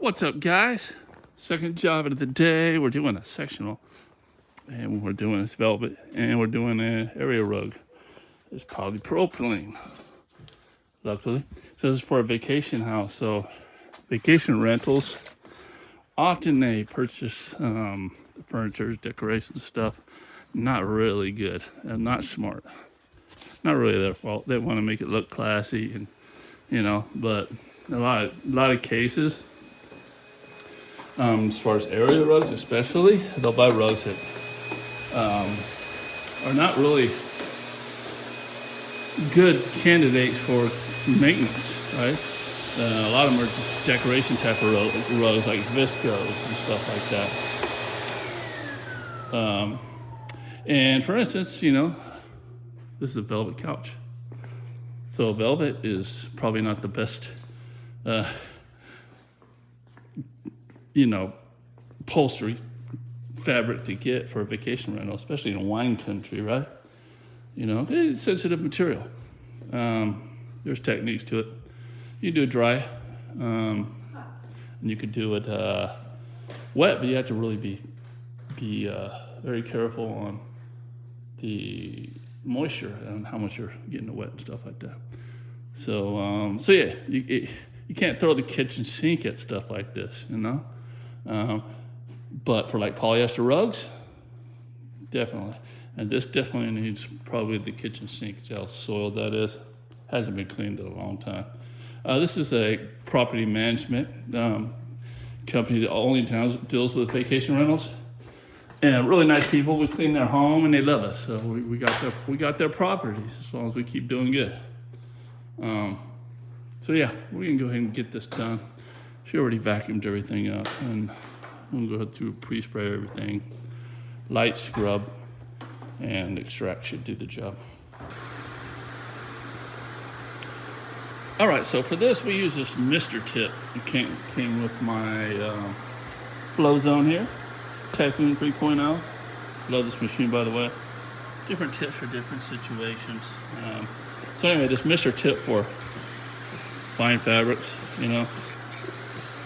What's up, guys? Second job of the day. We're doing a sectional, and we're doing this velvet, and we're doing an area rug. It's polypropylene, luckily. So this is for a vacation house. So vacation rentals, often they purchase furniture, decorations, stuff. Not really good and not smart. Not really their fault. They want to make it look classy, and but a lot of cases. As far as area rugs, especially, they'll buy rugs that are not really good candidates for maintenance, right? A lot of them are just decoration type of rugs, like viscos and stuff like that. And for instance, this is a velvet couch. So velvet is probably not the best upholstery fabric to get for a vacation rental, especially in wine country, right? It's sensitive material. There's techniques to it. You do it dry, and you could do it wet, but you have to really be very careful on the moisture and how much you're getting it wet and stuff like that. So yeah, you can't throw the kitchen sink at stuff like this, but for like polyester rugs, definitely. And this definitely needs probably the kitchen sink. See how soiled that is? Hasn't been cleaned in a long time. This is a property management company that only deals with vacation rentals. And really nice people. We clean their home and they love us. So we got their properties as long as we keep doing good. So yeah, we can go ahead and get this done. She already vacuumed everything up, and I'm gonna go through pre-spray everything, light scrub, and extract should do the job. All right, so for this we use this Mr. tip. It came with my Flow Zone here, Typhoon 3.0. Love this machine, by the way. Different tips for different situations. So anyway, this Mr. tip for fine fabrics,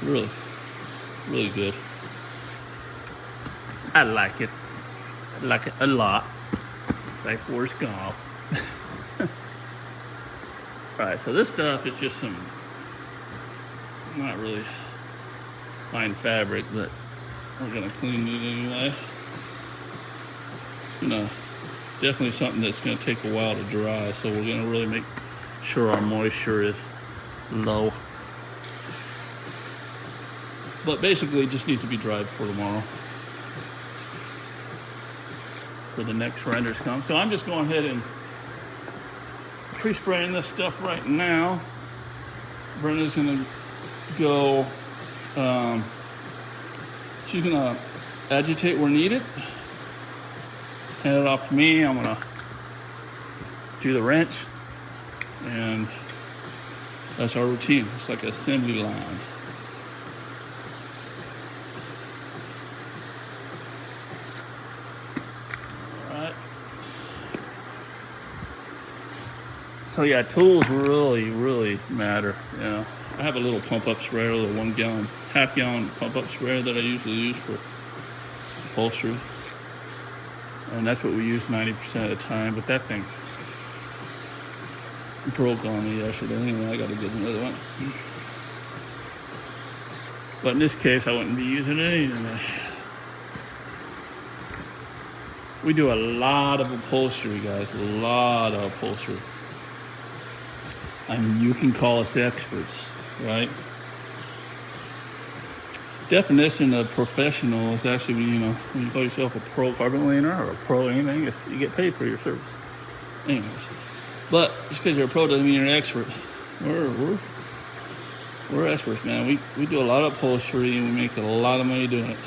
really, really good. I like it. I like it a lot. Like Forrest Gump. Alright, so this stuff is just some, not really fine fabric, but we're gonna clean it anyway. It's definitely something that's gonna take a while to dry, so we're gonna really make sure our moisture is low. But basically it just needs to be dried for tomorrow, for the next renders come. So I'm just going ahead and pre-spraying this stuff right now. Brenda's gonna go, she's gonna agitate where needed, hand it off to me. I'm gonna do the wrench, and that's our routine. It's like an assembly line. All right. So yeah, tools really, really matter. I have a little pump-up sprayer, a little 1 gallon, half-gallon pump-up sprayer that I usually use for upholstery, and that's what we use 90% of the time. But that thing broke on me yesterday. Anyway, I gotta get another one. But in this case, I wouldn't be using it anyway. We do a lot of upholstery, guys. A lot of upholstery. I mean, you can call us experts, right? Definition of professional is actually when you call yourself a pro carpet laner or a pro anything, you get paid for your service. Anyways. But just because you're a pro doesn't mean you're an expert. We're experts, man. We do a lot of upholstery and we make a lot of money doing it.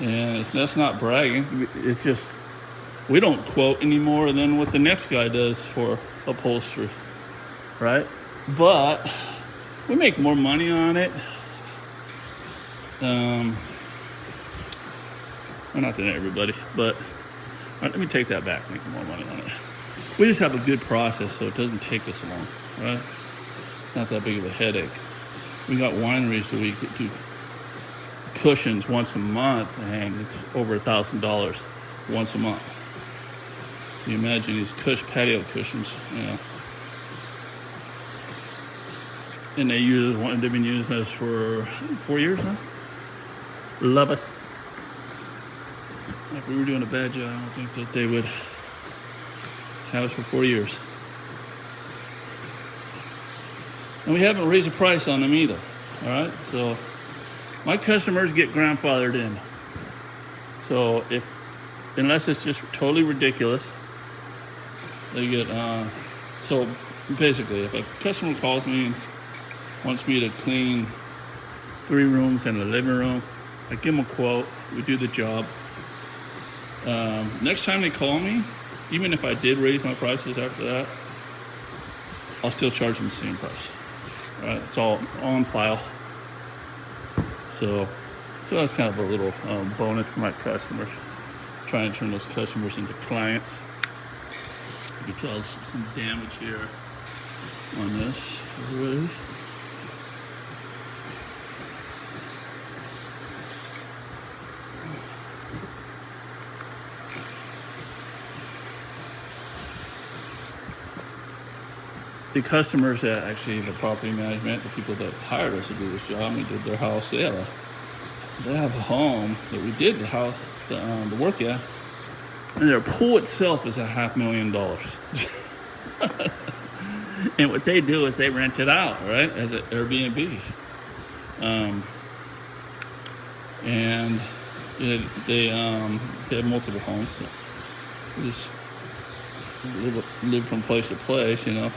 And that's not bragging. It's just we don't quote any more than what the next guy does for upholstery, right? But we make more money on it. Well, not than everybody, but let me take that back. Making more money on it. We just have a good process, so it doesn't take us long, right? Not that big of a headache. We got wineries that we do cushions once a month, and it's over $1,000 once a month. You imagine these patio cushions, you know. And they've been using us for 4 years now. Love us. If we were doing a bad job, I don't think that they would have us for 4 years. And we haven't raised the price on them either. All right, so my customers get grandfathered in. So unless it's just totally ridiculous, they get. So basically, if a customer calls me and wants me to clean 3 rooms and a living room, I give them a quote. We do the job. Next time they call me, even if I did raise my prices after that, I'll still charge them the same price. All right, it's all on file. So that's kind of a little bonus to my customers. Trying to turn those customers into clients. You can tell some damage here on this. Really. The customers that actually, the property management, the people that hired us to do this job, we did their house. They have a home that we did the house, the work at, and their pool itself is $500,000. And what they do is they rent it out, right, as an Airbnb. And they have multiple homes. So they just live from place to place, you know,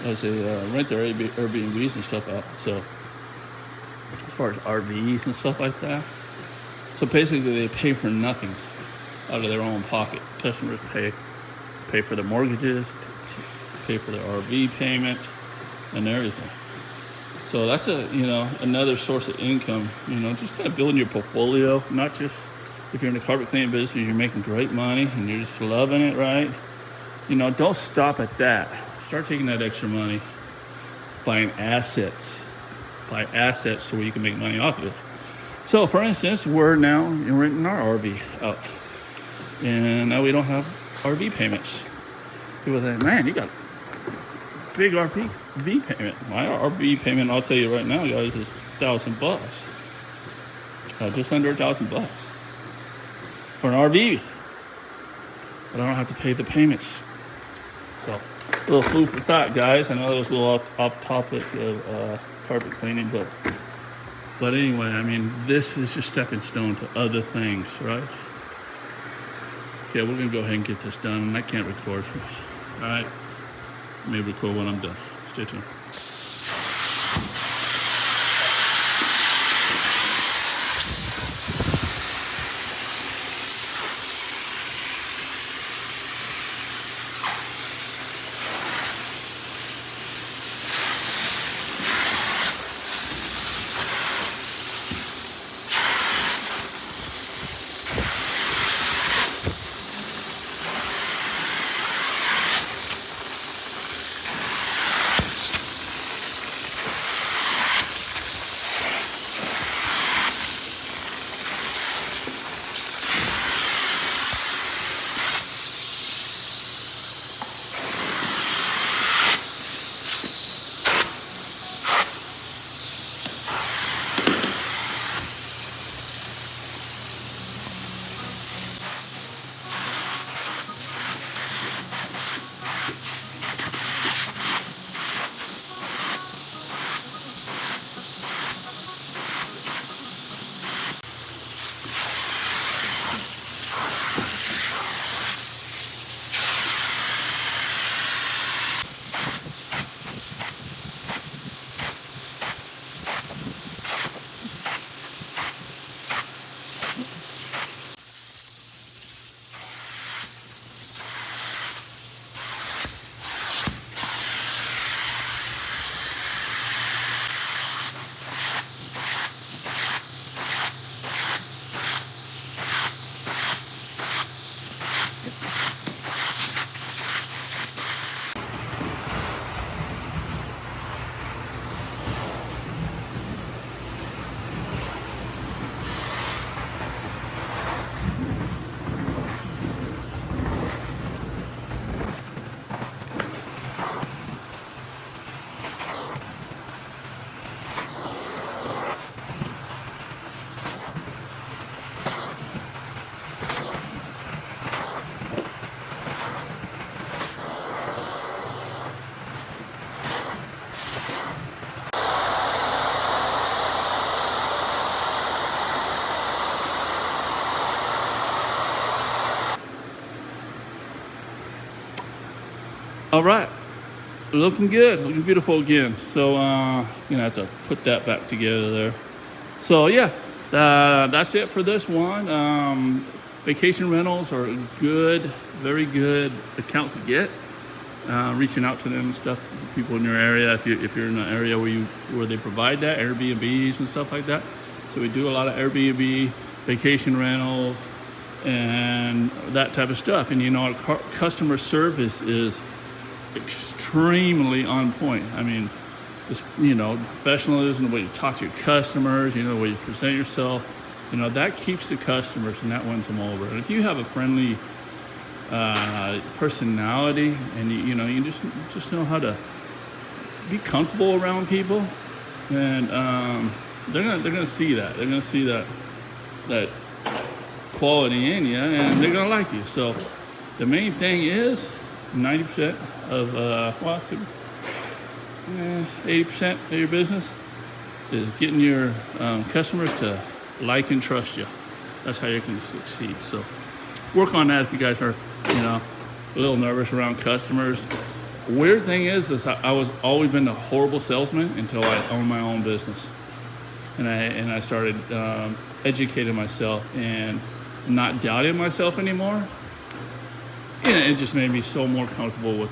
as they rent their Airbnbs and stuff out. So as far as RVs and stuff like that. So basically they pay for nothing out of their own pocket. Customers pay for the mortgages, pay for their RV payment and everything. So that's another source of income, just kind of building your portfolio, not just if you're in the carpet cleaning business, you're making great money and you're just loving it, right? Don't stop at that. Start taking that extra money, buying assets. Buy assets so where you can make money off of it. So, for instance, we're now renting our RV out, and now we don't have RV payments. People say, "Man, you got a big RV payment." My RV payment, I'll tell you right now, guys, is $1,000, just under $1,000 for an RV. But I don't have to pay the payments. So, a little food for thought, guys. I know that was a little off topic of carpet cleaning, but anyway, I mean, this is just stepping stone to other things, right? Okay, we're gonna go ahead and get this done. I can't record. All right, maybe record when I'm done. Stay tuned. All right, looking good, looking beautiful again. So gonna have to put that back together there. So yeah, that's it for this one. Vacation rentals are a good, very good account to get. Reaching out to them and stuff, people in your area. If you're in an area where they provide that, Airbnbs and stuff like that. So we do a lot of Airbnb, vacation rentals, and that type of stuff. And you know, our customer service is extremely on point. I mean, just, you know, professionalism, the way you talk to your customers, you know, the way you present yourself, you know, that keeps the customers and that wins them over. And if you have a friendly personality and you know, you just know how to be comfortable around people, and they're gonna see that. They're gonna see that quality in you, and they're gonna like you. So the main thing is 90% of 80% of your business is getting your customers to like and trust you. That's how you can succeed. So work on that if you guys are, you know, a little nervous around customers. Weird thing is I was always been a horrible salesman until I owned my own business, and I started educating myself and not doubting myself anymore. And it just made me so more comfortable with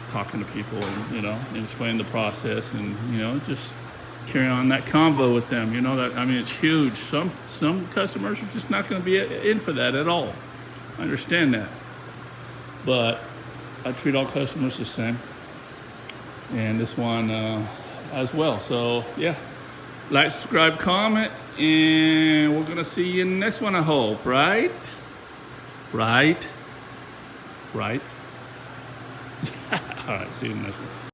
talking to people and, you know, and explaining the process and, you know, just carry on that convo with them. You know, that, I mean, it's huge. Some customers are just not going to be in for that at all. I understand that. But I treat all customers the same. And this one as well. So, yeah. Like, subscribe, comment, and we're going to see you in the next one, I hope. Right? Right? Right? All right, see you in the next one.